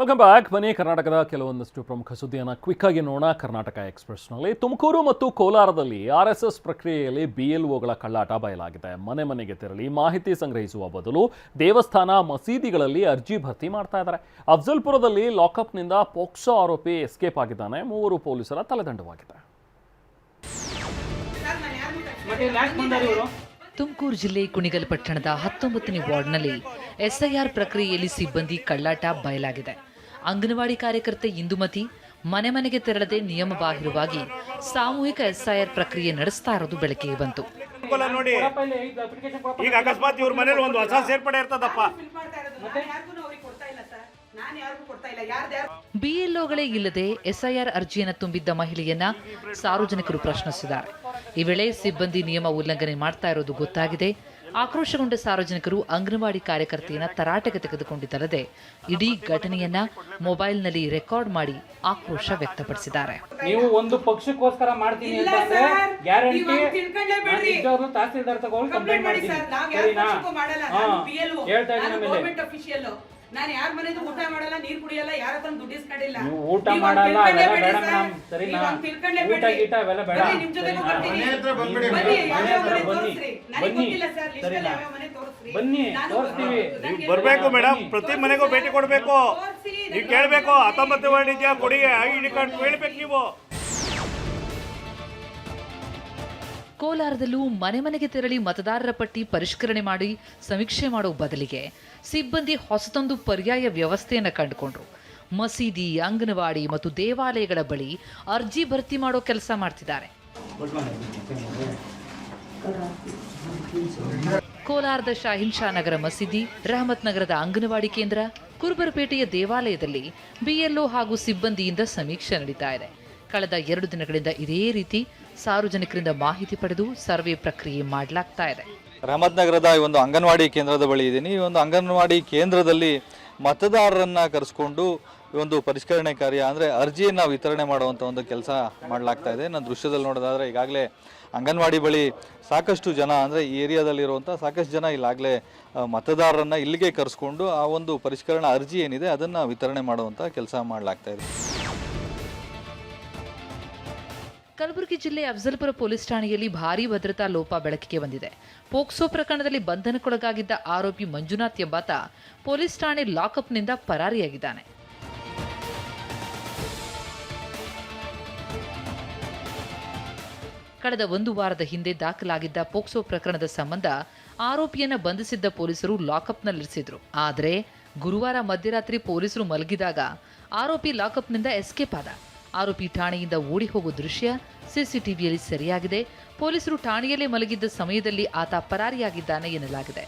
Welcome back. ಬನ್ನಿ ಕರ್ನಾಟಕದ ಕೆಲವೊಂದಷ್ಟು ಪ್ರಮುಖ ಸುದ್ದಿಯನ್ನು ಕ್ವಿಕ್ ಆಗಿ ನೋಡೋಣ. ಕರ್ನಾಟಕ ಎಕ್ಸ್‌ಪ್ರೆಸ್‌ನಲ್ಲಿ ತುಮಕೂರು ಮತ್ತು ಕೋಲಾರದಲ್ಲಿ ಆರ್ಎಸ್ಎಸ್ ಪ್ರಕ್ರಿಯೆಯಲ್ಲಿ ಬಿಎಲ್ಒಗಳ ಕಳ್ಳಾಟ ಬಯಲಾಗಿದೆ. ಮನೆ ಮನೆಗೆ ತೆರಳಿ ಮಾಹಿತಿ ಸಂಗ್ರಹಿಸುವ ಬದಲು ದೇವಸ್ಥಾನ ಮಸೀದಿಗಳಲ್ಲಿ ಅರ್ಜಿ ಭರ್ತಿ ಮಾಡ್ತಾ ಇದ್ದಾರೆ. ಅಫ್ಜಲ್ಪುರದಲ್ಲಿ ಲಾಕಪ್ನಿಂದ ಪೋಕ್ಸೋ ಆರೋಪಿ ಎಸ್ಕೇಪ್ ಆಗಿದ್ದಾನೆ. 3 ಪೊಲೀಸರ ತಲೆದಂಡವಾಗಿದೆ. ತುಮಕೂರು ಜಿಲ್ಲೆ ಕುಣಿಗಲ್ ಪಟ್ಟಣದ 19ನೇ ವಾರ್ಡ್ನಲ್ಲಿ ಎಸ್ಐಆರ್ ಪ್ರಕ್ರಿಯೆಯಲ್ಲಿ ಸಿಬ್ಬಂದಿ ಕಳ್ಳಾಟ ಬಯಲಾಗಿದೆ. ಅಂಗನವಾಡಿ ಕಾರ್ಯಕರ್ತೆ ಇಂದುಮತಿ ಮನೆ ಮನೆಗೆ ತೆರಳದೆ ನಿಯಮಬಾಹಿರವಾಗಿ ಸಾಮೂಹಿಕ ಎಸ್ಐಆರ್ ಪ್ರಕ್ರಿಯೆ ನಡೆಸ್ತಾ ಇರೋದು ಬೆಳಕಿಗೆ ಬಂತು. ನೋಡಿ, ಈಗ ಅಕಸ್ಮಾತ್ ಇವ್ರ ಮನೇಲಿ ಒಂದು ಹೊಸ ಸೇರ್ಪಡೆ ಇರ್ತದಪ್ಪ. ಬಿಎಲ್ಒಗಳೇ ಇಲ್ಲದೆ ಎಸ್ಐಆರ್ ಅರ್ಜಿಯನ್ನು ತುಂಬಿದ್ದ ಮಹಿಳೆಯನ್ನ ಸಾರ್ವಜನಿಕರು ಪ್ರಶ್ನಿಸಿದ್ದಾರೆ. ಈ ವೇಳೆ ಸಿಬ್ಬಂದಿ ನಿಯಮ ಉಲ್ಲಂಘನೆ ಮಾಡ್ತಾ ಇರೋದು ಗೊತ್ತಾಗಿದೆ. ಆಕ್ರೋಶಗೊಂಡ ಸಾರ್ವಜನಿಕರು ಅಂಗನವಾಡಿ ಕಾರ್ಯಕರ್ತೆಯನ್ನ ತರಾಟೆಗೆ ತೆಗೆದುಕೊಂಡಿದ್ದಲ್ಲದೆ ಇಡೀ ಘಟನೆಯನ್ನ ಮೊಬೈಲ್ನಲ್ಲಿ ರೆಕಾರ್ಡ್ ಮಾಡಿ ಆಕ್ರೋಶ ವ್ಯಕ್ತಪಡಿಸಿದ್ದಾರೆ. ನೀವು ಒಂದು ಪಕ್ಷಕ್ಕೋಸ್ಕರ ಮಾಡ್ತೀನಿ ಅಂತಂದ್ರೆ ಗ್ಯಾರಂಟಿ ತಹಸೀಲ್ದಾರ್ ತಗೊಂಡು ಕಂಪ್ಲೇಂಟ್ ಮಾಡ್ತೀನಿ. ಹೇಳ್ತಾ ಇದ್ದೀನಿ. ನಾನು ಯಾರ ಮನೆದು ಊಟ ಮಾಡಲ್ಲ, ನೀರು ಕುಡಿಯಲ್ಲ, ಯಾರ ಹತ್ರ ದುಡ್ಡು ಇಸ್ಕೊಂಡಿಲ್ಲ. ಊಟ ಮಾಡಲ್ಲ, ಅವೆಲ್ಲ ಬೇಡ ಮೇಡಮ್. ಸರಿನಾ? ಊಟ ಗೀಟ ಅವೆಲ್ಲ ಬೇಡ. ನಿಮ್ ಜೊತೆ ಬರ್ತೀನಿ. ಬನ್ನಿ ತೋರಿಸ್ತೀವಿ. ಬರ್ಬೇಕು ಮೇಡಮ್, ಪ್ರತಿ ಮನೆಗೂ ಭೇಟಿ ಕೊಡ್ಬೇಕು. ನೀವು ಕೇಳ್ಬೇಕು 19 ವಾರ್ಡ್ ಇದೆಯಾ ಕೊಡಿ, ID ಕಾರ್ಡ್ ಕೇಳ್ಬೇಕು ನೀವು. ಕೋಲಾರದಲ್ಲೂ ಮನೆ ಮನೆಗೆ ತೆರಳಿ ಮತದಾರರ ಪಟ್ಟಿ ಪರಿಷ್ಕರಣೆ ಮಾಡಿ ಸಮೀಕ್ಷೆ ಮಾಡೋ ಬದಲಿಗೆ ಸಿಬ್ಬಂದಿ ಹೊಸತೊಂದು ಪರ್ಯಾಯ ವ್ಯವಸ್ಥೆಯನ್ನು ಕಂಡುಕೊಂಡ್ರು. ಮಸೀದಿ, ಅಂಗನವಾಡಿ ಮತ್ತು ದೇವಾಲಯಗಳ ಬಳಿ ಅರ್ಜಿ ಭರ್ತಿ ಮಾಡೋ ಕೆಲಸ ಮಾಡ್ತಿದ್ದಾರೆ. ಕೋಲಾರದ ಶಾಹಿನ್ ಶಾ ನಗರ ಮಸೀದಿ, ರಹಮತ್ ನಗರದ ಅಂಗನವಾಡಿ ಕೇಂದ್ರ, ಕುರುಬರಪೇಟೆಯ ದೇವಾಲಯದಲ್ಲಿ ಬಿಎಲ್ಒ ಹಾಗೂ ಸಿಬ್ಬಂದಿಯಿಂದ ಸಮೀಕ್ಷೆ ನಡೀತಾ ಇದೆ. ಕಳೆದ 2 ದಿನಗಳಿಂದ ಇದೇ ರೀತಿ ಸಾರ್ವಜನಿಕರಿಂದ ಮಾಹಿತಿ ಪಡೆದು ಸರ್ವೆ ಪ್ರಕ್ರಿಯೆ ಮಾಡಲಾಗ್ತಾ ಇದೆ. ರಹಮತ್ ನಗರದ ಈ ಒಂದು ಅಂಗನವಾಡಿ ಕೇಂದ್ರದ ಬಳಿ ಇದ್ದೀನಿ. ಈ ಒಂದು ಅಂಗನವಾಡಿ ಕೇಂದ್ರದಲ್ಲಿ ಮತದಾರರನ್ನ ಕರೆಸ್ಕೊಂಡು ಈ ಒಂದು ಪರಿಷ್ಕರಣೆ ಕಾರ್ಯ ಅಂದರೆ ಅರ್ಜಿಯನ್ನು ವಿತರಣೆ ಮಾಡುವಂಥ ಒಂದು ಕೆಲಸ ಮಾಡಲಾಗ್ತಾ ಇದೆ. ನಾನು ದೃಶ್ಯದಲ್ಲಿ ನೋಡೋದಾದರೆ ಈಗಾಗಲೇ ಅಂಗನವಾಡಿ ಬಳಿ ಸಾಕಷ್ಟು ಜನ, ಅಂದರೆ ಈ ಏರಿಯಾದಲ್ಲಿರುವಂಥ ಸಾಕಷ್ಟು ಜನ ಇಲ್ಲಾಗಲೇ ಮತದಾರರನ್ನ ಇಲ್ಲಿಗೆ ಕರೆಸ್ಕೊಂಡು ಆ ಒಂದು ಪರಿಷ್ಕರಣಾ ಅರ್ಜಿ ಏನಿದೆ ಅದನ್ನು ವಿತರಣೆ ಮಾಡುವಂಥ ಕೆಲಸ ಮಾಡಲಾಗ್ತಾ ಇದೆ. ಕಲಬುರಗಿ ಜಿಲ್ಲೆ ಅಫ್ಜಲ್ಪುರ ಪೊಲೀಸ್ ಠಾಣೆಯಲ್ಲಿ ಭಾರೀ ಭದ್ರತಾ ಲೋಪ ಬೆಳಕಿಗೆ ಬಂದಿದೆ. ಪೋಕ್ಸೋ ಪ್ರಕರಣದಲ್ಲಿ ಬಂಧನಕ್ಕೊಳಗಾಗಿದ್ದ ಆರೋಪಿ ಮಂಜುನಾಥ್ ಎಂಬಾತ ಪೊಲೀಸ್ ಠಾಣೆ ಲಾಕಪ್ನಿಂದ ಪರಾರಿಯಾಗಿದ್ದಾನೆ. ಕಳೆದ 1 ವಾರದ ಹಿಂದೆ ದಾಖಲಾಗಿದ್ದ ಪೋಕ್ಸೋ ಪ್ರಕರಣದ ಸಂಬಂಧ ಆರೋಪಿಯನ್ನ ಬಂಧಿಸಿದ್ದ ಪೊಲೀಸರು ಲಾಕಪ್ನಲ್ಲಿರಿಸಿದ್ರು. ಆದರೆ ಗುರುವಾರ ಮಧ್ಯರಾತ್ರಿ ಪೊಲೀಸರು ಮಲಗಿದಾಗ ಆರೋಪಿ ಲಾಕಪ್ನಿಂದ ಎಸ್ಕೇಪ್ ಆದ. ಆರೋಪಿ ಠಾಣೆಯಿಂದ ಓಡಿ ಹೋಗುವ ದೃಶ್ಯ ಸಿಸಿಟಿವಿಯಲ್ಲಿ ಸೆರೆಯಾಗಿದೆ. ಪೊಲೀಸರು ಠಾಣೆಯಲ್ಲೇ ಮಲಗಿದ್ದ ಸಮಯದಲ್ಲಿ ಆತ ಪರಾರಿಯಾಗಿದ್ದಾನೆ ಎನ್ನಲಾಗಿದೆ.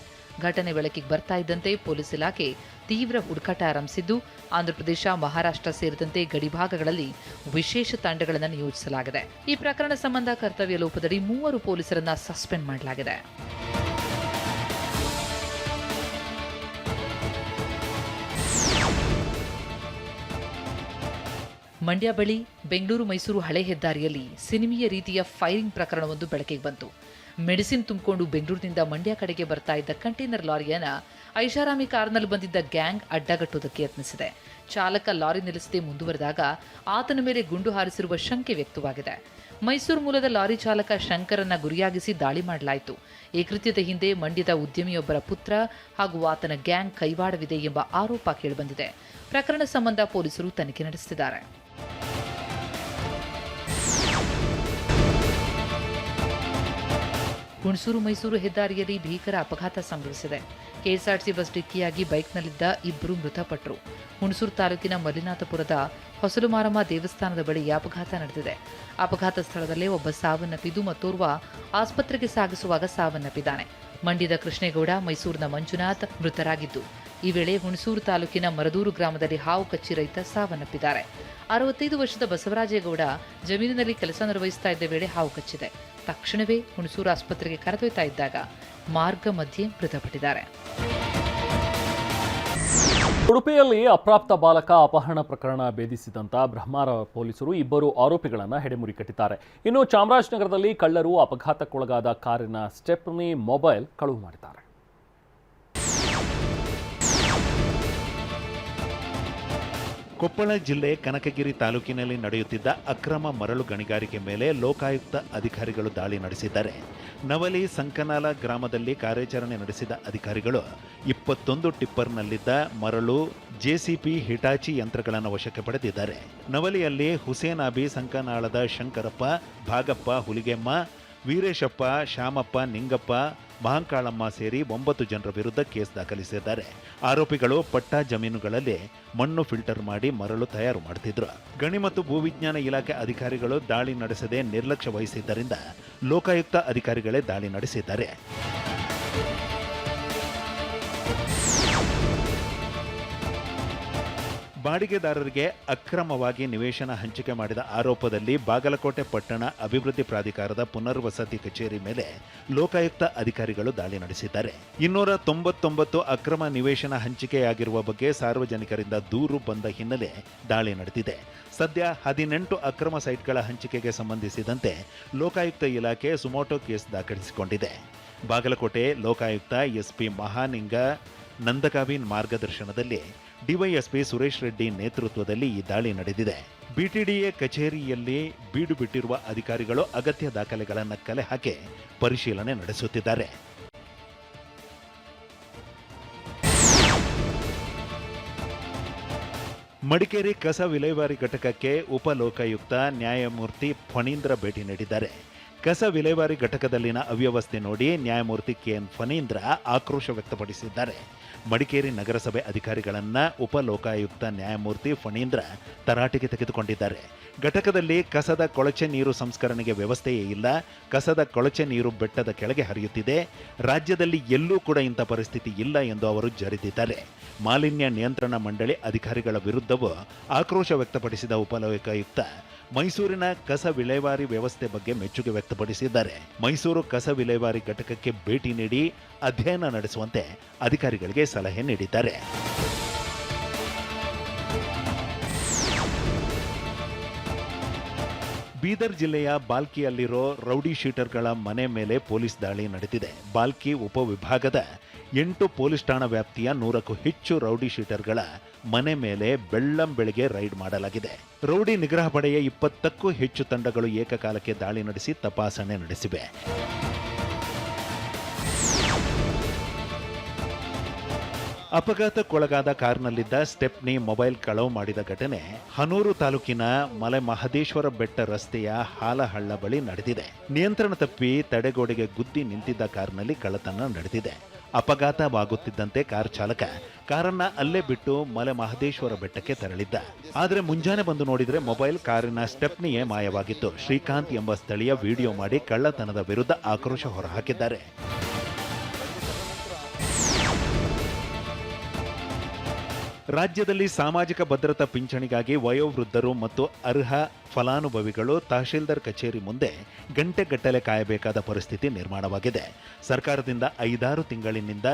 ಘಟನೆ ಬೆಳಕಿಗೆ ಬರ್ತಾ ಇದ್ದಂತೆ ಪೊಲೀಸ್ ಇಲಾಖೆ ತೀವ್ರ ಹುಡುಕಾಟ ಆರಂಭಿಸಿದ್ದು ಆಂಧ್ರಪ್ರದೇಶ, ಮಹಾರಾಷ್ಟ್ರ ಸೇರಿದಂತೆ ಗಡಿಭಾಗಗಳಲ್ಲಿ ವಿಶೇಷ ತಂಡಗಳನ್ನು ನಿಯೋಜಿಸಲಾಗಿದೆ. ಈ ಪ್ರಕರಣ ಸಂಬಂಧ ಕರ್ತವ್ಯ ಲೋಪದಡಿ 3 ಪೊಲೀಸರನ್ನ ಸಸ್ಪೆಂಡ್ ಮಾಡಲಾಗಿದೆ. ಮಂಡ್ಯ ಬಳಿ ಬೆಂಗಳೂರು ಮೈಸೂರು ಹಳೆ ಹೆದ್ದಾರಿಯಲ್ಲಿ ಸಿನಿಮೀಯ ರೀತಿಯ ಫೈರಿಂಗ್ ಪ್ರಕರಣವೊಂದು ಬೆಳಕಿಗೆ ಬಂತು. ಮೆಡಿಸಿನ್ ತುಂಬಿಕೊಂಡು ಬೆಂಗಳೂರಿನಿಂದ ಮಂಡ್ಯ ಕಡೆಗೆ ಬರ್ತಾ ಇದ್ದ ಕಂಟೈನರ್ ಲಾರಿಯನ್ನ ಐಷಾರಾಮಿ ಕಾರ್ನಲ್ಲಿ ಬಂದಿದ್ದ ಗ್ಯಾಂಗ್ ಅಡ್ಡಗಟ್ಟುವುದಕ್ಕೆ ಯತ್ನಿಸಿದೆ. ಚಾಲಕ ಲಾರಿ ನಿಲ್ಲಿಸದೆ ಮುಂದುವರೆದಾಗ ಆತನ ಮೇಲೆ ಗುಂಡು ಹಾರಿಸಿರುವ ಶಂಕೆ ವ್ಯಕ್ತವಾಗಿದೆ. ಮೈಸೂರು ಮೂಲದ ಲಾರಿ ಚಾಲಕ ಶಂಕರನ್ನ ಗುರಿಯಾಗಿಸಿ ದಾಳಿ ಮಾಡಲಾಯಿತು. ಈ ಕೃತ್ಯದ ಹಿಂದೆ ಮಂಡ್ಯದ ಉದ್ಯಮಿಯೊಬ್ಬರ ಪುತ್ರ ಹಾಗೂ ಆತನ ಗ್ಯಾಂಗ್ ಕೈವಾಡವಿದೆ ಎಂಬ ಆರೋಪ ಕೇಳಿಬಂದಿದೆ. ಪ್ರಕರಣ ಸಂಬಂಧ ಪೊಲೀಸರು ತನಿಖೆ ನಡೆಸುತ್ತಿದ್ದಾರೆ. ಹುಣಸೂರು ಮೈಸೂರು ಹೆದ್ದಾರಿಯಲ್ಲಿ ಭೀಕರ ಅಪಘಾತ ಸಂಭವಿಸಿದೆ. ಕೆಎಸ್ಆರ್ಟಿಸಿ ಬಸ್ ಡಿಕ್ಕಿಯಾಗಿ ಬೈಕ್ನಲ್ಲಿದ್ದ 2 ಮೃತಪಟ್ಟರು. ಹುಣಸೂರು ತಾಲೂಕಿನ ಮಲ್ಲಿನಾಥಪುರದ ಹೊಸಲುಮಾರಮ್ಮ ದೇವಸ್ಥಾನದ ಬಳಿ ಅಪಘಾತ ನಡೆದಿದೆ. ಅಪಘಾತ ಸ್ಥಳದಲ್ಲೇ ಒಬ್ಬ ಸಾವನ್ನಪ್ಪಿದ್ದು ಮತ್ತೋರ್ವ ಆಸ್ಪತ್ರೆಗೆ ಸಾಗಿಸುವಾಗ ಸಾವನ್ನಪ್ಪಿದ್ದಾನೆ. ಮಂಡ್ಯದ ಕೃಷ್ಣೇಗೌಡ, ಮೈಸೂರಿನ ಮಂಜುನಾಥ್ ಮೃತರಾಗಿದ್ದು, ಈ ವೇಳೆ ಹುಣಸೂರು ತಾಲೂಕಿನ ಮರದೂರು ಗ್ರಾಮದಲ್ಲಿ ಹಾವು ಕಚ್ಚಿ ರೈತ ಸಾವನ್ನಪ್ಪಿದ್ದಾರೆ. 65 ವರ್ಷದ ಬಸವರಾಜೇಗೌಡ ಜಮೀನಿನಲ್ಲಿ ಕೆಲಸ ನಿರ್ವಹಿಸ್ತಾ ಇದ್ದ ವೇಳೆ ಹಾವು ಕಚ್ಚಿದೆ. ತಕ್ಷಣವೇ ಹುಣಸೂರು ಆಸ್ಪತ್ರೆಗೆ ಕರೆದೊಯ್ತಾ ಇದ್ದಾಗ ಮಾರ್ಗ ಮಧ್ಯೆ ಮೃತಪಟ್ಟಿದ್ದಾರೆ. ಉಡುಪಿಯಲ್ಲಿ ಅಪ್ರಾಪ್ತ ಬಾಲಕ ಅಪಹರಣ ಪ್ರಕರಣ ಭೇದಿಸಿದಂತ ಬ್ರಹ್ಮಾರ ಪೊಲೀಸರು 2 ಆರೋಪಿಗಳನ್ನು ಹೆಡೆಮುರಿ ಕಟ್ಟಿದ್ದಾರೆ. ಇನ್ನು ಚಾಮರಾಜನಗರದಲ್ಲಿ ಕಳ್ಳರು ಅಪಘಾತಕ್ಕೊಳಗಾದ ಕಾರಿನ ಸ್ಟೆಪ್ನಿ ಮೊಬೈಲ್ ಕಳುವು ಮಾಡಿದ್ದಾರೆ. ಕೊಪ್ಪಳ ಜಿಲ್ಲೆ ಕನಕಗಿರಿ ತಾಲೂಕಿನಲ್ಲಿ ನಡೆಯುತ್ತಿದ್ದ ಅಕ್ರಮ ಮರಳು ಗಣಿಗಾರಿಕೆ ಮೇಲೆ ಲೋಕಾಯುಕ್ತ ಅಧಿಕಾರಿಗಳು ದಾಳಿ ನಡೆಸಿದ್ದಾರೆ. ನವಲಿ ಸಂಕನಾಲ ಗ್ರಾಮದಲ್ಲಿ ಕಾರ್ಯಾಚರಣೆ ನಡೆಸಿದ ಅಧಿಕಾರಿಗಳು 21 ಟಿಪ್ಪರ್ನಲ್ಲಿದ್ದ ಮರಳು, ಜೆಸಿಪಿ, ಹಿಟಾಚಿ ಯಂತ್ರಗಳನ್ನು ವಶಕ್ಕೆ ಪಡೆದಿದ್ದಾರೆ. ನವಲಿಯಲ್ಲಿ ಹುಸೇನಾಬಿ, ಸಂಕನಾಳದ ಶಂಕರಪ್ಪ, ಭಾಗಪ್ಪ, ಹುಲಿಗೆಮ್ಮ, ವೀರೇಶಪ್ಪ, ಶ್ಯಾಮಪ್ಪ, ನಿಂಗಪ್ಪ, ಮಹಂಕಾಳಮ್ಮ ಸೇರಿ 9 ಜನರ ವಿರುದ್ಧ ಕೇಸ್ ದಾಖಲಿಸಿದ್ದಾರೆ. ಆರೋಪಿಗಳು ಪಟ್ಟಾ ಜಮೀನುಗಳಲ್ಲಿ ಮಣ್ಣು ಫಿಲ್ಟರ್ ಮಾಡಿ ಮರಳು ತಯಾರು ಮಾಡುತ್ತಿದ್ರು. ಗಣಿ ಮತ್ತು ಭೂವಿಜ್ಞಾನ ಇಲಾಖೆ ಅಧಿಕಾರಿಗಳು ದಾಳಿ ನಡೆಸದೆ ನಿರ್ಲಕ್ಷ್ಯ ವಹಿಸಿದ್ದರಿಂದ ಲೋಕಾಯುಕ್ತ ಅಧಿಕಾರಿಗಳೇ ದಾಳಿ ನಡೆಸಿದ್ದಾರೆ. ಬಾಡಿಗೆದಾರರಿಗೆ ಅಕ್ರಮವಾಗಿ ನಿವೇಶನ ಹಂಚಿಕೆ ಮಾಡಿದ ಆರೋಪದಲ್ಲಿ ಬಾಗಲಕೋಟೆ ಪಟ್ಟಣ ಅಭಿವೃದ್ಧಿ ಪ್ರಾಧಿಕಾರದ ಪುನರ್ವಸತಿ ಕಚೇರಿ ಮೇಲೆ ಲೋಕಾಯುಕ್ತ ಅಧಿಕಾರಿಗಳು ದಾಳಿ ನಡೆಸಿದ್ದಾರೆ. 299 ಅಕ್ರಮ ನಿವೇಶನ ಹಂಚಿಕೆಯಾಗಿರುವ ಬಗ್ಗೆ ಸಾರ್ವಜನಿಕರಿಂದ ದೂರು ಬಂದ ಹಿನ್ನೆಲೆ ದಾಳಿ ನಡೆದಿದೆ. ಸದ್ಯ 18 ಅಕ್ರಮ ಸೈಟ್ಗಳ ಹಂಚಿಕೆಗೆ ಸಂಬಂಧಿಸಿದಂತೆ ಲೋಕಾಯುಕ್ತ ಇಲಾಖೆ ಸುಮೋಟೋ ಕೇಸ್ ದಾಖಲಿಸಿಕೊಂಡಿದೆ. ಬಾಗಲಕೋಟೆ ಲೋಕಾಯುಕ್ತ ಎಸ್ಪಿ ಮಹಾನಿಂಗ ನಂದಕಾವಿನ್ ಮಾರ್ಗದರ್ಶನದಲ್ಲಿ ಡಿವೈಎಸ್ಪಿ ಸುರೇಶ್ ರೆಡ್ಡಿ ನೇತೃತ್ವದಲ್ಲಿ ಈ ದಾಳಿ ನಡೆದಿದೆ. ಬಿಟಿಡಿಎ ಕಚೇರಿಯಲ್ಲಿ ಬೀಡು ಬಿಟ್ಟಿರುವ ಅಧಿಕಾರಿಗಳು ಅಗತ್ಯ ದಾಖಲೆಗಳನ್ನು ಕಲೆ ಹಾಕಿ ಪರಿಶೀಲನೆ ನಡೆಸುತ್ತಿದ್ದಾರೆ. ಮಡಿಕೇರಿ ಕಸ ವಿಲೇವಾರಿ ಘಟಕಕ್ಕೆ ಉಪ ಲೋಕಾಯುಕ್ತ ನ್ಯಾಯಮೂರ್ತಿ ಫಣೀಂದ್ರ ಭೇಟಿ ನೀಡಿದ್ದಾರೆ. ಕಸ ವಿಲೇವಾರಿ ಘಟಕದಲ್ಲಿನ ಅವ್ಯವಸ್ಥೆ ನೋಡಿ ನ್ಯಾಯಮೂರ್ತಿ ಕೆಎನ್ ಫಣೀಂದ್ರ ಆಕ್ರೋಶ ವ್ಯಕ್ತಪಡಿಸಿದ್ದಾರೆ. ಮಡಿಕೇರಿ ನಗರಸಭೆ ಅಧಿಕಾರಿಗಳನ್ನ ಉಪ ಲೋಕಾಯುಕ್ತ ನ್ಯಾಯಮೂರ್ತಿ ಫಣೀಂದ್ರ ತರಾಟೆಗೆ ತೆಗೆದುಕೊಂಡಿದ್ದಾರೆ. ಘಟಕದಲ್ಲಿ ಕಸದ ಕೊಳಚೆ ನೀರು ಸಂಸ್ಕರಣೆಗೆ ವ್ಯವಸ್ಥೆಯೇ ಇಲ್ಲ. ಕಸದ ಕೊಳಚೆ ನೀರು ಬೆಟ್ಟದ ಕೆಳಗೆ ಹರಿಯುತ್ತಿದೆ. ರಾಜ್ಯದಲ್ಲಿ ಎಲ್ಲೂ ಕೂಡ ಇಂಥ ಪರಿಸ್ಥಿತಿ ಇಲ್ಲ ಎಂದು ಅವರು ಜರಿದಿದ್ದಾರೆ. ಮಾಲಿನ್ಯ ನಿಯಂತ್ರಣ ಮಂಡಳಿ ಅಧಿಕಾರಿಗಳ ವಿರುದ್ಧವೂ ಆಕ್ರೋಶ ವ್ಯಕ್ತಪಡಿಸಿದ ಉಪಲೋಕಾಯುಕ್ತ ಮೈಸೂರಿನ ಕಸ ವಿಲೇವಾರಿ ವ್ಯವಸ್ಥೆ ಬಗ್ಗೆ ಮೆಚ್ಚುಗೆ ವ್ಯಕ್ತಪಡಿಸಿದ್ದಾರೆ. ಮೈಸೂರು ಕಸ ವಿಲೇವಾರಿ ಘಟಕಕ್ಕೆ ಭೇಟಿ ನೀಡಿ ಅಧ್ಯಯನ ನಡೆಸುವಂತೆ ಅಧಿಕಾರಿಗಳಿಗೆ ಸಲಹೆ ನೀಡಿದ್ದಾರೆ. ಬೀದರ್ ಜಿಲ್ಲೆಯ ಬಾಲ್ಕಿಯಲ್ಲಿರೋ ರೌಡಿ ಶೀಟರ್ಗಳ ಮನೆ ಮೇಲೆ ಪೊಲೀಸ್ ದಾಳಿ ನಡೆದಿದೆ. ಬಾಲ್ಕಿ ಉಪವಿಭಾಗದ 8 ಪೊಲೀಸ್ ಠಾಣಾ ವ್ಯಾಪ್ತಿಯ 100ಕ್ಕೂ ಹೆಚ್ಚು ರೌಡಿ ಶೀಟರ್ಗಳ ಮನೆ ಮೇಲೆ ಬೆಳ್ಳಂಬೆಳಗ್ಗೆ ರೈಡ್ ಮಾಡಲಾಗಿದೆ. ರೌಡಿ ನಿಗ್ರಹ ಪಡೆಯ 20ಕ್ಕೂ ಹೆಚ್ಚು ತಂಡಗಳು ಏಕಕಾಲಕ್ಕೆ ದಾಳಿ ನಡೆಸಿ ತಪಾಸಣೆ ನಡೆಸಿವೆ. ಅಪಘಾತಕ್ಕೊಳಗಾದ ಕಾರ್ನಲ್ಲಿದ್ದ ಸ್ಟೆಪ್ನಿ ಮೊಬೈಲ್ ಕಳವು ಮಾಡಿದ ಘಟನೆ ಹನೂರು ತಾಲೂಕಿನ ಮಲೆ ಮಹದೇಶ್ವರ ಬೆಟ್ಟ ರಸ್ತೆಯ ಹಾಲಹಳ್ಳ ಬಳಿ ನಡೆದಿದೆ. ನಿಯಂತ್ರಣ ತಪ್ಪಿ ತಡೆಗೋಡೆಗೆ ಗುದ್ದಿ ನಿಂತಿದ್ದ ಕಾರ್ನಲ್ಲಿ ಕಳ್ಳತನ ನಡೆದಿದೆ. ಅಪಘಾತವಾಗುತ್ತಿದ್ದಂತೆ ಕಾರ್ ಚಾಲಕ ಕಾರನ್ನ ಅಲ್ಲೇ ಬಿಟ್ಟು ಮಲೆ ಮಹದೇಶ್ವರ ಬೆಟ್ಟಕ್ಕೆ ತೆರಳಿದ್ದ. ಆದರೆ ಮುಂಜಾನೆ ಬಂದು ನೋಡಿದ್ರೆ ಮೊಬೈಲ್ ಕಾರಿನ ಸ್ಟೆಪ್ನಿಯೇ ಮಾಯವಾಗಿತ್ತು. ಶ್ರೀಕಾಂತ್ ಎಂಬ ಸ್ಥಳೀಯ ವಿಡಿಯೋ ಮಾಡಿ ಕಳ್ಳತನದ ವಿರುದ್ಧ ಆಕ್ರೋಶ ಹೊರಹಾಕಿದ್ದಾರೆ. ರಾಜ್ಯದಲ್ಲಿ ಸಾಮಾಜಿಕ ಭದ್ರತಾ ಪಿಂಚಣಿಗಾಗಿ ವಯೋವೃದ್ಧರು ಮತ್ತು ಅರ್ಹ ಫಲಾನುಭವಿಗಳು ತಹಶೀಲ್ದಾರ್ ಕಚೇರಿ ಮುಂದೆ ಗಂಟೆಗಟ್ಟಲೆ ಕಾಯಬೇಕಾದ ಪರಿಸ್ಥಿತಿ ನಿರ್ಮಾಣವಾಗಿದೆ. ಸರ್ಕಾರದಿಂದ 5-6 ತಿಂಗಳಿನಿಂದ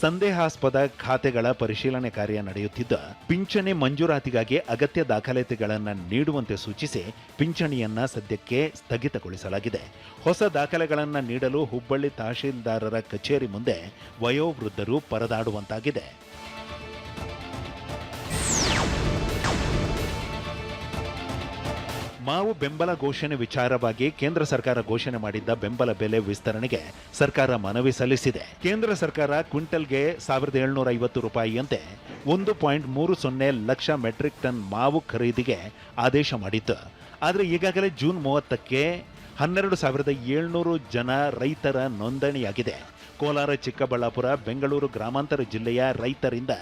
ಸಂದೇಹಾಸ್ಪದ ಖಾತೆಗಳ ಪರಿಶೀಲನೆ ಕಾರ್ಯ ನಡೆಯುತ್ತಿದ್ದು, ಪಿಂಚಣಿ ಮಂಜೂರಾತಿಗಾಗಿ ಅಗತ್ಯ ದಾಖಲಾತಿಗಳನ್ನು ನೀಡುವಂತೆ ಸೂಚಿಸಿ ಪಿಂಚಣಿಯನ್ನ ಸದ್ಯಕ್ಕೆ ಸ್ಥಗಿತಗೊಳಿಸಲಾಗಿದೆ. ಹೊಸ ದಾಖಲೆಗಳನ್ನು ನೀಡಲು ಹುಬ್ಬಳ್ಳಿ ತಹಶೀಲ್ದಾರರ ಕಚೇರಿ ಮುಂದೆ ವಯೋವೃದ್ಧರು ಪರದಾಡುವಂತಾಗಿದೆ. ಮಾವು ಬೆಂಬಲ ಘೋಷಣೆ ವಿಚಾರವಾಗಿ ಕೇಂದ್ರ ಸರ್ಕಾರ ಘೋಷಣೆ ಮಾಡಿದ್ದ ಬೆಂಬಲ ಬೆಲೆ ವಿಸ್ತರಣೆಗೆ ಸರ್ಕಾರ ಮನವಿ ಸಲ್ಲಿಸಿದೆ. ಕೇಂದ್ರ ಸರ್ಕಾರ ಕ್ವಿಂಟಲ್ಗೆ 1750 ರೂಪಾಯಿಯಂತೆ 1.30 ಲಕ್ಷ ಮೆಟ್ರಿಕ್ ಟನ್ ಮಾವು ಖರೀದಿಗೆ ಆದೇಶ ಮಾಡಿತ್ತು. ಆದರೆ ಈಗಾಗಲೇ ಜೂನ್ 30ಕ್ಕೆ 12,700 ಜನ ರೈತರ ನೋಂದಣಿಯಾಗಿದೆ. ಕೋಲಾರ, ಚಿಕ್ಕಬಳ್ಳಾಪುರ, ಬೆಂಗಳೂರು ಗ್ರಾಮಾಂತರ ಜಿಲ್ಲೆಯ ರೈತರಿಂದ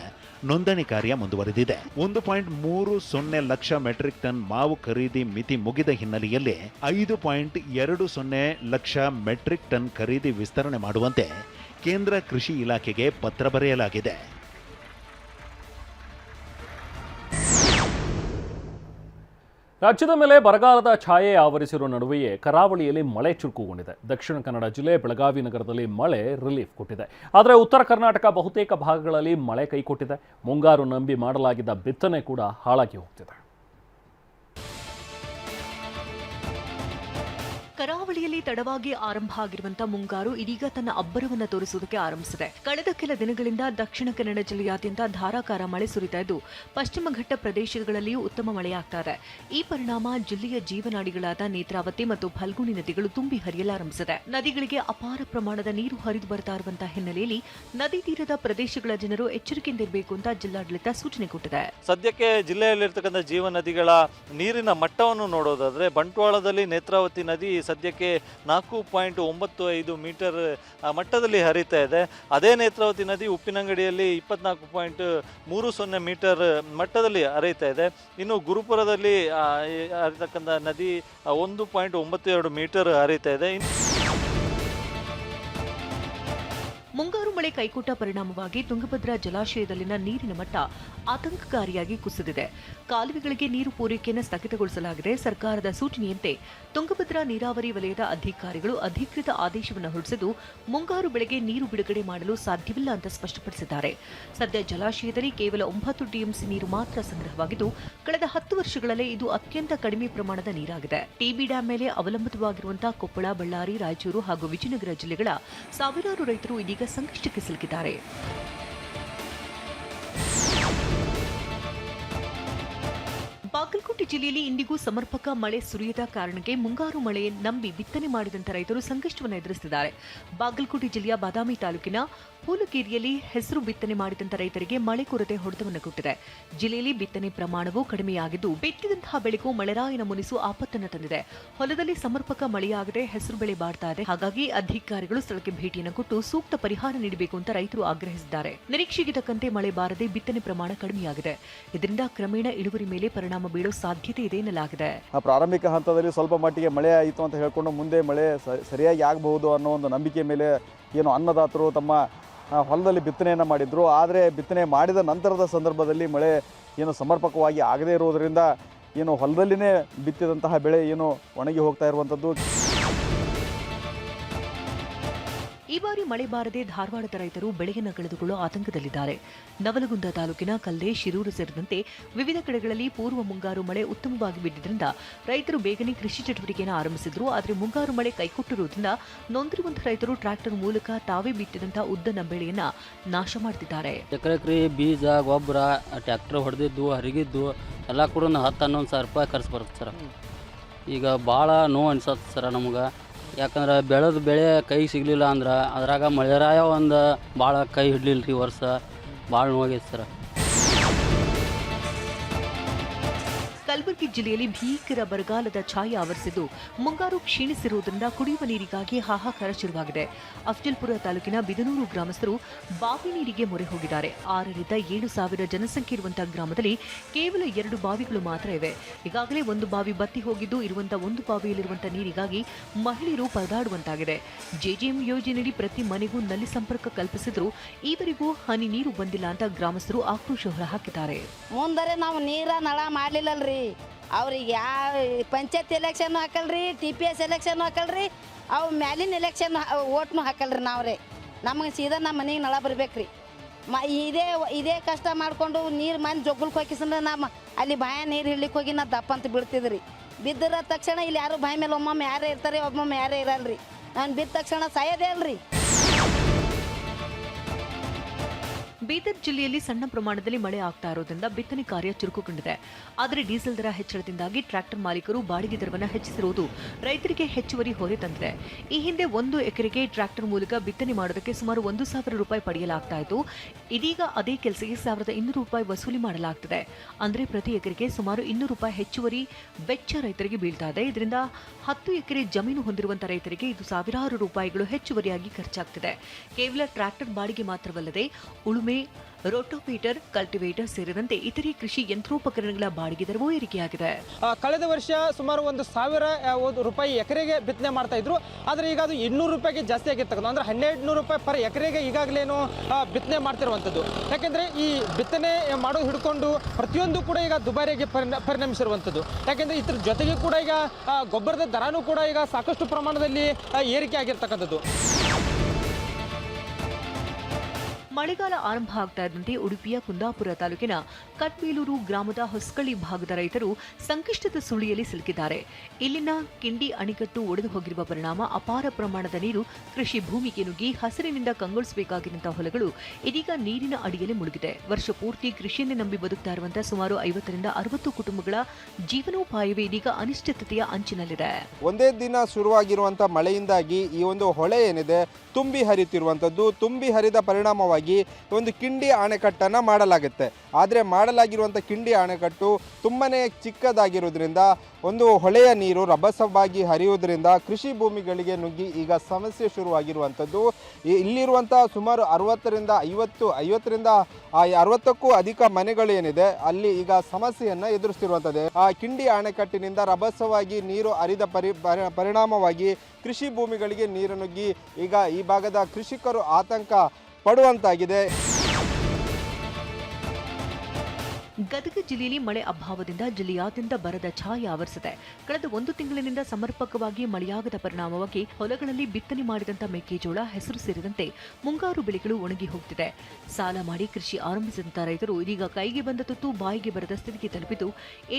ನೋಂದಣಿ ಕಾರ್ಯ ಮುಂದುವರೆದಿದೆ. 1.30 ಲಕ್ಷ ಮೆಟ್ರಿಕ್ ಟನ್ ಮಾವು ಖರೀದಿ ಮಿತಿ ಮುಗಿದ ಹಿನ್ನೆಲೆಯಲ್ಲಿ 5.20 ಲಕ್ಷ ಮೆಟ್ರಿಕ್ ಟನ್ ಖರೀದಿ ವಿಸ್ತರಣೆ ಮಾಡುವಂತೆ ಕೇಂದ್ರ ಕೃಷಿ ಇಲಾಖೆಗೆ ಪತ್ರ ಬರೆಯಲಾಗಿದೆ. ರಾಜ್ಯದ ಮೇಲೆ ಬರಗಾಲದ ಛಾಯೆ ಆವರಿಸಿರುವ ನಡುವೆಯೇ ಕರಾವಳಿಯಲ್ಲಿ ಮಳೆ ಚುರುಕುಗೊಂಡಿದೆ. ದಕ್ಷಿಣ ಕನ್ನಡ ಜಿಲ್ಲೆ ಬೆಳಗಾವಿ ನಗರದಲ್ಲಿ ಮಳೆ ರಿಲೀಫ್ ಕೊಟ್ಟಿದೆ. ಆದರೆ ಉತ್ತರ ಕರ್ನಾಟಕ ಬಹುತೇಕ ಭಾಗಗಳಲ್ಲಿ ಮಳೆ ಕೈಕೊಟ್ಟಿದೆ. ಮುಂಗಾರು ನಂಬಿ ಮಾಡಲಾಗಿದ್ದ ಬಿತ್ತನೆ ಕೂಡ ಹಾಳಾಗಿ ಹೋಗ್ತಿದೆ. ಕರಾವಳಿಯಲ್ಲಿ ತಡವಾಗಿ ಆರಂಭ ಆಗಿರುವಂತಹ ಮುಂಗಾರು ಇದೀಗ ತನ್ನ ಅಬ್ಬರವನ್ನು ತೋರಿಸುವುದಕ್ಕೆ ಆರಂಭಿಸಿದೆ. ಕಳೆದ ಕೆಲ ದಿನಗಳಿಂದ ದಕ್ಷಿಣ ಕನ್ನಡ ಜಿಲ್ಲೆಯಾದ್ಯಂತ ಧಾರಾಕಾರ ಮಳೆ ಸುರಿತಾ ಇದ್ದು ಪಶ್ಚಿಮ ಘಟ್ಟ ಪ್ರದೇಶಗಳಲ್ಲಿಯೂ ಉತ್ತಮ ಮಳೆಯಾಗ್ತಾ ಇದೆ. ಈ ಪರಿಣಾಮ ಜಿಲ್ಲೆಯ ಜೀವನಾಡಿಗಳಾದ ನೇತ್ರಾವತಿ ಮತ್ತು ಫಲ್ಗುಣಿ ನದಿಗಳು ತುಂಬಿ ಹರಿಯಲಾರಂಭಿಸಿದೆ. ನದಿಗಳಿಗೆ ಅಪಾರ ಪ್ರಮಾಣದ ನೀರು ಹರಿದು ಬರ್ತಾ ಇರುವಂತಹ ಹಿನ್ನೆಲೆಯಲ್ಲಿ ನದಿ ತೀರದ ಪ್ರದೇಶಗಳ ಜನರು ಎಚ್ಚರಿಕೆಯಿಂದಿರಬೇಕು ಅಂತ ಜಿಲ್ಲಾಡಳಿತ ಸೂಚನೆ ಕೊಟ್ಟಿದೆ. ಸದ್ಯಕ್ಕೆ ಜಿಲ್ಲೆಯಲ್ಲಿರ್ತಕ್ಕಂಥ ಜೀವ ನದಿಗಳ ನೀರಿನ ಮಟ್ಟವನ್ನು ನೋಡೋದಾದ್ರೆ ಬಂಟ್ವಾಳದಲ್ಲಿ ನೇತ್ರಾವತಿ ನದಿ ಸದ್ಯಕ್ಕೆ 4.95 ಮೀಟರ್ ಮಟ್ಟದಲ್ಲಿ ಹರಿತಾ ಇದೆ. ಅದೇ ನೇತ್ರಾವತಿ ನದಿ ಉಪ್ಪಿನಂಗಡಿಯಲ್ಲಿ 24.30 ಮೀಟರ್ ಮಟ್ಟದಲ್ಲಿ ಹರಿತಾ ಇದೆ. ಇನ್ನು ಗುರುಪುರದಲ್ಲಿ ಹರಿತಕ್ಕಂಥ ನದಿ 1.92 ಮೀಟರ್ ಹರಿತಾ ಇದೆ. ಮುಂಗಾರು ಮಳೆ ಕೈಕೊಟ್ಟ ಪರಿಣಾಮವಾಗಿ ತುಂಗಭದ್ರಾ ಜಲಾಶಯದಲ್ಲಿನ ನೀರಿನ ಮಟ್ಟ ಆತಂಕಕಾರಿಯಾಗಿ ಕುಸಿದಿದೆ. ಕಾಲುವೆಗಳಿಗೆ ನೀರು ಪೂರೈಕೆಯನ್ನು ಸ್ಥಗಿತಗೊಳಿಸಲಾಗಿದೆ. ಸರ್ಕಾರದ ಸೂಚನೆಯಂತೆ ತುಂಗಭದ್ರಾ ನೀರಾವರಿ ವಲಯದ ಅಧಿಕಾರಿಗಳು ಅಧಿಕೃತ ಆದೇಶವನ್ನು ಹೊರಡಿಸಿದ್ದು ಮುಂಗಾರು ಬೆಳೆಗೆ ನೀರು ಬಿಡುಗಡೆ ಮಾಡಲು ಸಾಧ್ಯವಿಲ್ಲ ಅಂತ ಸ್ಪಷ್ಟಪಡಿಸಿದ್ದಾರೆ. ಸದ್ಯ ಜಲಾಶಯದಲ್ಲಿ ಕೇವಲ 9 ಟಿಎಂಸಿ ನೀರು ಮಾತ್ರ ಸಂಗ್ರಹವಾಗಿದ್ದು ಕಳೆದ 10 ವರ್ಷಗಳಲ್ಲೇ ಇದು ಅತ್ಯಂತ ಕಡಿಮೆ ಪ್ರಮಾಣದ ನೀರಾಗಿದೆ. ಟಿಬಿ ಡ್ಯಾಂ ಮೇಲೆ ಅವಲಂಬಿತವಾಗಿರುವಂತಹ ಕೊಪ್ಪಳ, ಬಳ್ಳಾರಿ, ರಾಯಚೂರು ಹಾಗೂ ವಿಜಯನಗರ ಜಿಲ್ಲೆಗಳ ಸಾವಿರಾರು ರೈತರು ಇದೀಗ ಸಂಕಷ್ಟಕ್ಕೆ ಸಿಲುಕಿದ್ದಾರೆ. ಬಾಗಲಕೋಟೆ ಜಿಲ್ಲೆಯಲ್ಲಿ ಇಂದಿಗೂ ಸಮರ್ಪಕ ಮಳೆ ಸುರಿಯದ ಕಾರಣಕ್ಕೆ ಮುಂಗಾರು ಮಳೆ ನಂಬಿ ಬಿತ್ತನೆ ಮಾಡಿದಂತ ರೈತರು ಸಂಕಷ್ಟವನ್ನು ಎದುರಿಸುತ್ತಿದ್ದಾರೆ. ಬಾಗಲಕೋಟೆ ಜಿಲ್ಲೆಯ ಬಾದಾಮಿ ತಾಲೂಕಿನ ಹೂಲಗೇರಿಯಲ್ಲಿ ಹೆಸರು ಬಿತ್ತನೆ ಮಾಡಿದಂತ ರೈತರಿಗೆ ಮಳೆ ಕೊರತೆ ಹೊಡೆತವನ್ನು ಕೊಟ್ಟಿದೆ. ಜಿಲ್ಲೆಯಲ್ಲಿ ಬಿತ್ತನೆ ಪ್ರಮಾಣವೂ ಕಡಿಮೆಯಾಗಿದ್ದು ಬಿತ್ತಿದಂತಹ ಬೆಳೆಗೂ ಮಳೆರಾಯನ ಮುನಿಸು ಆಪತ್ತನ್ನು ತಂದಿದೆ. ಹೊಲದಲ್ಲಿ ಸಮರ್ಪಕ ಮಳೆಯಾಗದೆ ಹೆಸರು ಬೆಳೆ ಬಾಡ್ತಾ ಇದೆ. ಹಾಗಾಗಿ ಅಧಿಕಾರಿಗಳು ಸ್ಥಳಕ್ಕೆ ಭೇಟಿಯನ್ನು ಕೊಟ್ಟು ಸೂಕ್ತ ಪರಿಹಾರ ನೀಡಬೇಕು ಅಂತ ರೈತರು ಆಗ್ರಹಿಸಿದ್ದಾರೆ. ನಿರೀಕ್ಷೆಗೆ ತಕ್ಕಂತೆ ಮಳೆ ಬಾರದೆ ಬಿತ್ತನೆ ಪ್ರಮಾಣ ಕಡಿಮೆಯಾಗಿದೆ. ಇದರಿಂದ ಕ್ರಮೇಣ ಇಳುವರಿ ಮೇಲೆ ಪರಿಣಾಮ ಬೀಳೋ ಸಾಧ್ಯತೆ ಇದೆ ಎನ್ನಲಾಗಿದೆ. ಪ್ರಾರಂಭಿಕ ಹಂತದಲ್ಲಿ ಸ್ವಲ್ಪ ಮಟ್ಟಿಗೆ ಮಳೆ ಆಯಿತು ಅಂತ ಹೇಳ್ಕೊಂಡು ಮುಂದೆ ಮಳೆ ಸರಿಯಾಗಿ ಆಗಬಹುದು ಅನ್ನೋ ಒಂದು ನಂಬಿಕೆ ಮೇಲೆ ಏನು ಅನ್ನದಾತರು ತಮ್ಮ ಹೊಲದಲ್ಲಿ ಬಿತ್ತನೆಯನ್ನು ಮಾಡಿದ್ರು. ಆದರೆ ಬಿತ್ತನೆ ಮಾಡಿದ ನಂತರದ ಸಂದರ್ಭದಲ್ಲಿ ಮಳೆ ಏನು ಸಮರ್ಪಕವಾಗಿ ಆಗದೇ ಇರುವುದರಿಂದ ಏನು ಹೊಲದಲ್ಲಿನೇ ಬಿತ್ತಿದಂತಹ ಬೆಳೆ ಏನು ಒಣಗಿ ಹೋಗ್ತಾ ಇರುವಂಥದ್ದು. ಈ ಬಾರಿ ಮಳೆ ಬಾರದೆ ಧಾರವಾಡದ ರೈತರು ಬೆಳೆಯನ್ನು ಕಳೆದುಕೊಳ್ಳೋ ಆತಂಕದಲ್ಲಿದ್ದಾರೆ. ನವಲಗುಂದ ತಾಲೂಕಿನ ಕಲ್ಲೆ, ಶಿರೂರು ಸೇರಿದಂತೆ ವಿವಿಧ ಕಡೆಗಳಲ್ಲಿ ಪೂರ್ವ ಮುಂಗಾರು ಮಳೆ ಉತ್ತಮವಾಗಿ ಬಿದ್ದಿದ್ದರಿಂದ ರೈತರು ಬೇಗನೆ ಕೃಷಿ ಚಟುವಟಿಕೆಯನ್ನು ಆರಂಭಿಸಿದ್ರು. ಆದರೆ ಮುಂಗಾರು ಮಳೆ ಕೈಕೊಟ್ಟಿರುವುದರಿಂದ ನೊಂದಿರುವಂತಹ ರೈತರು ಟ್ರ್ಯಾಕ್ಟರ್ ಮೂಲಕ ತಾವೇ ಬಿತ್ತಿದಂತಹ ಉದ್ದನ ಬೆಳೆಯನ್ನ ನಾಶ ಮಾಡುತ್ತಿದ್ದಾರೆ. ಎಕರೆಕ್ರಿ ಬೀಜ, ಗೊಬ್ಬರ, ಟ್ರ್ಯಾಕ್ಟರ್ ಹೊಡೆದಿದ್ದು, ಹರಿಗಿದ್ದು ಎಲ್ಲ ಕೂಡ 10-11 ಸಾವಿರ ರೂಪಾಯಿ ಖರ್ಚು ಬರುತ್ತೆ ಸರ್. ಈಗ ಭಾಳ ನೋವು ಅನ್ಸತ್ತೆ ಸರ ನಮ್ಗೆ. ಯಾಕಂದ್ರೆ ಬೆಳೆದ ಬೆಳೆ ಕೈ ಸಿಗಲಿಲ್ಲ ಅಂದ್ರೆ ಅದ್ರಾಗ ಮಳೆರಾಯ ಒಂದು ಭಾಳ ಕೈ ಹಿಡ್ಲಿಲ್ಲ ರೀ ವರ್ಷ. ಭಾಳ ನೋವಾಗೈತೆ ಸರ್. ಕಲಬುರಗಿ ಜಿಲ್ಲೆಯಲ್ಲಿ ಭೀಕರ ಬರಗಾಲದ ಛಾಯೆ ಆವರಿಸಿದ್ದು ಮುಂಗಾರು ಕ್ಷೀಣಿಸಿರುವುದರಿಂದ ಕುಡಿಯುವ ನೀರಿಗಾಗಿ ಹಾಹಾಕಾರ ಶುರುವಾಗಿದೆ. ಅಫ್ಜಲ್ಪುರ ತಾಲೂಕಿನ ಬಿದನೂರು ಗ್ರಾಮಸ್ಥರು ಬಾವಿ ನೀರಿಗೆ ಮೊರೆ ಹೋಗಿದ್ದಾರೆ. 6,000-7,000 ಜನಸಂಖ್ಯೆ ಇರುವಂತಹ ಗ್ರಾಮದಲ್ಲಿ ಕೇವಲ 2 ಬಾವಿಗಳು ಮಾತ್ರ ಇವೆ. ಈಗಾಗಲೇ ಒಂದು ಬಾವಿ ಬತ್ತಿ ಹೋಗಿದ್ದು ಇರುವಂತಹ ಒಂದು ಬಾವಿಯಲ್ಲಿರುವಂತಹ ನೀರಿಗಾಗಿ ಮಹಿಳೆಯರು ಪರದಾಡುವಂತಾಗಿದೆ. ಜೆಜೆಎಂ ಯೋಜನೆಯಡಿ ಪ್ರತಿ ಮನೆಗೂ ನಲ್ಲಿ ಸಂಪರ್ಕ ಕಲ್ಪಿಸಿದ್ರು ಈವರೆಗೂ ಹನಿ ನೀರು ಬಂದಿಲ್ಲ ಅಂತ ಗ್ರಾಮಸ್ಥರು ಆಕ್ರೋಶ ಹೊರಹಾಕಿದ್ದಾರೆ. ಮುಂದರೆ ನಾವು ನೀರ ನಳ ಮಾಡಲಿಲ್ಲಲ್ರಿ, ಅವ್ರಿಗೆ ಯಾವ ಪಂಚಾಯತ್ ಎಲೆಕ್ಷನ್ ಹಾಕಲ್ರಿ, TPS ಎಲೆಕ್ಷನ್ ಹಾಕಲ್ರಿ, ಅವು ಮ್ಯಾಲಿನ ಎಲೆಕ್ಷನ್ ಓಟ್ನು ಹಾಕಲ್ರಿ. ನಾವ್ರಿ ನಮಗೆ ಸೀದಾ ನಮ್ಮ ಮನೆಗೆ ನಳ ಬರ್ಬೇಕ್ರಿ. ಇದೇ ಕಷ್ಟ ಮಾಡಿಕೊಂಡು ನೀರು ಮನೆ ಜೊಗ್ಗಲ್ಗೆ ಹೋಗಿಸಂದ್ರೆ ನಮ್ಮ ಅಲ್ಲಿ ಬಾಯ ನೀರು ಹಿಡ್ಲಿಕ್ಕೆ ಹೋಗಿ ನಾ ದಪ್ಪ ಅಂತ ಬೀಳ್ತಿದ್ರಿ. ಬಿದ್ದಿರೋ ತಕ್ಷಣ ಇಲ್ಲಿ ಯಾರು ಬಾಯಿ ಮೇಲೆ ಒಮ್ಮೊಮ್ಮೆ ಯಾರೇ ಇರ್ತಾರೆ, ಒಮ್ಮೊಮ್ಮೆ ಯಾರೇ ಇರಲ್ರಿ. ನಾನು ಬಿದ್ದ ತಕ್ಷಣ ಸಾಯೋದೇ ಅಲ್ರಿ. ಬೀದರ್ ಜಿಲ್ಲೆಯಲ್ಲಿ ಸಣ್ಣ ಪ್ರಮಾಣದಲ್ಲಿ ಮಳೆ ಆಗ್ತಾ ಇರೋದ್ರಿಂದ ಬಿತ್ತನೆ ಕಾರ್ಯ ಚುರುಕುಗೊಂಡಿದೆ. ಆದರೆ ಡೀಸೆಲ್ ದರ ಹೆಚ್ಚಳದಿಂದಾಗಿ ಟ್ರ್ಯಾಕ್ಟರ್ ಮಾಲೀಕರು ಬಾಡಿಗೆ ದರವನ್ನು ಹೆಚ್ಚಿಸಿರುವುದು ರೈತರಿಗೆ ಹೆಚ್ಚುವರಿ ಹೊರೆ ತಂದಿದೆ. ಈ ಹಿಂದೆ 1 ಎಕರೆಗೆ ಟ್ರ್ಯಾಕ್ಟರ್ ಮೂಲಕ ಬಿತ್ತನೆ ಮಾಡೋದಕ್ಕೆ ಸುಮಾರು 1,000 ರೂಪಾಯಿ ಪಡೆಯಲಾಗ್ತಾ ಇತ್ತು. ಇದೀಗ ಅದೇ ಕೆಲಸಕ್ಕೆ 1,200 ರೂಪಾಯಿ ವಸೂಲಿ ಮಾಡಲಾಗ್ತಿದೆ. ಅಂದರೆ ಪ್ರತಿ ಎಕರೆಗೆ ಸುಮಾರು 200 ರೂಪಾಯಿ ಹೆಚ್ಚುವರಿ ವೆಚ್ಚ ರೈತರಿಗೆ ಬೀಳ್ತಾ ಇದೆ. ಇದರಿಂದ 10 ಎಕರೆ ಜಮೀನು ಹೊಂದಿರುವಂತಹ ರೈತರಿಗೆ ಇದು ಸಾವಿರಾರು ರೂಪಾಯಿಗಳು ಹೆಚ್ಚುವರಿಯಾಗಿ ಖರ್ಚಾಗ್ತಿದೆ. ಕೇವಲ ಟ್ರ್ಯಾಕ್ಟರ್ ಬಾಡಿಗೆ ಮಾತ್ರವಲ್ಲದೆ ಉಳುಮೆ, ರೋಟೋವೇಟರ್, ಕಲ್ಟಿವೇಟರ್ ಸೇರಿದಂತೆ ಇತರೆ ಕೃಷಿ ಯಂತ್ರೋಪಕರಣಗಳ ಬಾಡಿಗೆ ದರವೂ ಏರಿಕೆಯಾಗಿದೆ. ಕಳೆದ ವರ್ಷ ಸುಮಾರು 1,000 ರೂಪಾಯಿ ಎಕರೆಗೆ ಬಿತ್ತನೆ ಮಾಡ್ತಾ ಇದ್ರು. ಆದರೆ ಈಗ ಅದು 200 ರೂಪಾಯಿಗೆ ಜಾಸ್ತಿ ಆಗಿರ್ತಕ್ಕಂಥ ಅಂದ್ರೆ 1,200 ರೂಪಾಯಿ ಪರ್ ಎಕರೆಗೆ ಈಗಾಗಲೇನು ಬಿತ್ತನೆ ಮಾಡ್ತಿರುವಂಥದ್ದು. ಯಾಕೆಂದರೆ ಈ ಬಿತ್ತನೆ ಮಾಡೋದು ಹಿಡ್ಕೊಂಡು ಪ್ರತಿಯೊಂದು ಕೂಡ ಈಗ ದುಬಾರಿಯಾಗಿ ಪರಿಣಮಿಸಿರುವಂಥದ್ದು. ಯಾಕೆಂದರೆ ಇದ್ರ ಜೊತೆಗೆ ಕೂಡ ಈಗ ಗೊಬ್ಬರದ ದರನೂ ಕೂಡ ಈಗ ಸಾಕಷ್ಟು ಪ್ರಮಾಣದಲ್ಲಿ ಏರಿಕೆ ಆಗಿರ್ತಕ್ಕಂಥದ್ದು. ಮಳೆಗಾಲ ಆರಂಭ ಆಗ್ತಾ ಇದ್ದಂತೆ ಉಡುಪಿಯ ಕುಂದಾಪುರ ತಾಲೂಕಿನ ಕಟ್ಬೇಲೂರು ಗ್ರಾಮದ ಹೊಸಕಳ್ಳಿ ಭಾಗದ ರೈತರು ಸಂಕಷ್ಟದ ಸುಳಿಯಲ್ಲಿ ಸಿಲುಕಿದ್ದಾರೆ. ಇಲ್ಲಿನ ಕಿಂಡಿ ಅಣೆಕಟ್ಟು ಒಡೆದು ಹೋಗಿರುವ ಪರಿಣಾಮ ಅಪಾರ ಪ್ರಮಾಣದ ನೀರು ಕೃಷಿ ಭೂಮಿಗೆ ನುಗ್ಗಿ ಹಸಿರಿನಿಂದ ಕಂಗೊಳಿಸಬೇಕಾಗಿದ್ದಂತಹ ಹೊಲಗಳು ಇದೀಗ ನೀರಿನ ಅಡಿಯಲ್ಲಿ ಮುಳುಗಿದೆ. ವರ್ಷ ಪೂರ್ತಿ ಕೃಷಿಯನ್ನೇ ನಂಬಿ ಬದುಕ್ತಾ ಇರುವಂತಹ ಸುಮಾರು 50ರಿಂದ 60 ಕುಟುಂಬಗಳ ಜೀವನೋಪಾಯವೇ ಇದೀಗ ಅನಿಶ್ಚಿತತೆಯ ಅಂಚಿನಲ್ಲಿದೆ. ಒಂದೇ ದಿನ ಶುರುವಾಗಿರುವಂಥ ಮಳೆಯಿಂದಾಗಿ ಈ ಒಂದು ಹೊಳೆ ಏನಿದೆ ತುಂಬಿ ಹರಿತಿರುವಂಥದ್ದು. ತುಂಬಿ ಹರಿದ ಪರಿಣಾಮವಾಗಿ ಒಂದು ಕಿಂಡಿ ಅಣೆಕಟ್ಟನ್ನು ಮಾಡಲಾಗುತ್ತೆ. ಆದರೆ ಮಾಡಲಾಗಿರುವಂಥ ಕಿಂಡಿ ಅಣೆಕಟ್ಟು ತುಂಬನೇ ಚಿಕ್ಕದಾಗಿರೋದ್ರಿಂದ ಒಂದು ಹೊಳೆಯ ನೀರು ರಭಸವಾಗಿ ಹರಿಯುವುದರಿಂದ ಕೃಷಿ ಭೂಮಿಗಳಿಗೆ ನುಗ್ಗಿ ಈಗ ಸಮಸ್ಯೆ ಶುರುವಾಗಿರುವಂಥದ್ದು. ಇಲ್ಲಿರುವಂಥ ಸುಮಾರು 50ರಿಂದ 60ಕ್ಕೂ ಅಧಿಕ ಮನೆಗಳೇನಿದೆ ಅಲ್ಲಿ ಈಗ ಸಮಸ್ಯೆಯನ್ನು ಎದುರಿಸ್ತಿರುವಂಥದ್ದು. ಆ ಕಿಂಡಿ ಅಣೆಕಟ್ಟಿನಿಂದ ರಭಸವಾಗಿ ನೀರು ಹರಿದ ಪರಿಣಾಮವಾಗಿ ಕೃಷಿ ಭೂಮಿಗಳಿಗೆ ನೀರು ನುಗ್ಗಿ ಈಗ ಈ ಭಾಗದ ಕೃಷಿಕರು ಆತಂಕ ಪಡುವಂತಾಗಿದೆ. ಗದಗ ಜಿಲ್ಲೆಯಲ್ಲಿ ಮಳೆ ಅಭಾವದಿಂದ ಜಿಲ್ಲೆಯಾದ್ಯಂತ ಬರದ ಛಾಯೆ ಆವರಿಸಿದೆ. ಕಳೆದ 1 ತಿಂಗಳಿನಿಂದ ಸಮರ್ಪಕವಾಗಿ ಮಳೆಯಾಗದ ಪರಿಣಾಮವಾಗಿ ಹೊಲಗಳಲ್ಲಿ ಬಿತ್ತನೆ ಮಾಡಿದಂಥ ಮೆಕ್ಕೆಜೋಳ, ಹೆಸರು ಸೇರಿದಂತೆ ಮುಂಗಾರು ಬೆಳೆಗಳು ಒಣಗಿ ಹೋಗುತ್ತಿದೆ. ಸಾಲ ಮಾಡಿ ಕೃಷಿ ಆರಂಭಿಸಿದಂಥ ರೈತರು ಇದೀಗ ಕೈಗೆ ಬಂದ ತುತ್ತು ಬಾಯಿಗೆ ಬರದ ಸ್ಥಿತಿಗೆ ತಲುಪಿದ್ದು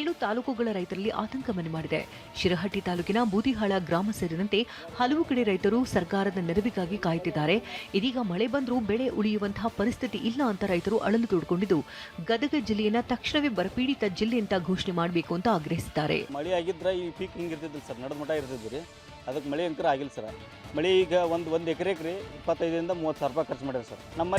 7 ತಾಲೂಕುಗಳ ರೈತರಲ್ಲಿ ಆತಂಕ ಮನೆ ಮಾಡಿದೆ. ಶಿರಹಟ್ಟಿ ತಾಲೂಕಿನ ಬೂದಿಹಾಳ ಗ್ರಾಮ ಸೇರಿದಂತೆ ಹಲವು ಕಡೆ ರೈತರು ಸರ್ಕಾರದ ನೆರವಿಗಾಗಿ ಕಾಯುತ್ತಿದ್ದಾರೆ. ಇದೀಗ ಮಳೆ ಬಂದರೂ ಬೆಳೆ ಉಳಿಯುವಂತಹ ಪರಿಸ್ಥಿತಿ ಇಲ್ಲ ಅಂತ ರೈತರು ಅಳಲು ತೋಡ್ಕೊಂಡಿದ್ದು ಗದಗ ಜಿಲ್ಲೆಯನ್ನ ತಕ್ಷಣವೇ ಬರಪೀಡಿತ ಜಿಲ್ಲೆ ಅಂತ ಘೋಷಣೆ ಮಾಡಬೇಕು ಅಂತ ಆಗ್ರಹಿಸಿದ್ದಾರೆ. ಮಳೆ ಆಗಿದ್ರೆ ಈ ಪೀಕ್ ಹಿಂಗೆ ಇರ್ತಿದ್ದಿಲ್ಲ ಸರ್, ನಡೆದ ಮಟ್ಟ ಇರ್ತಿದ್ರಿ. ಅದಕ್ಕೆ ಮಳೆ ಅಂಕರ ಆಗಿಲ್ಲ ಸರ್. ಮಳೆ ಈಗ ಒಂದು ಎಕರೆಗೆ ರೀ 25ರಿಂದ 30 ಸಾವಿರ ರೂಪಾಯಿ ಖರ್ಚು ಮಾಡ್ಯಾರ ಸರ್. ನಮ್ಮ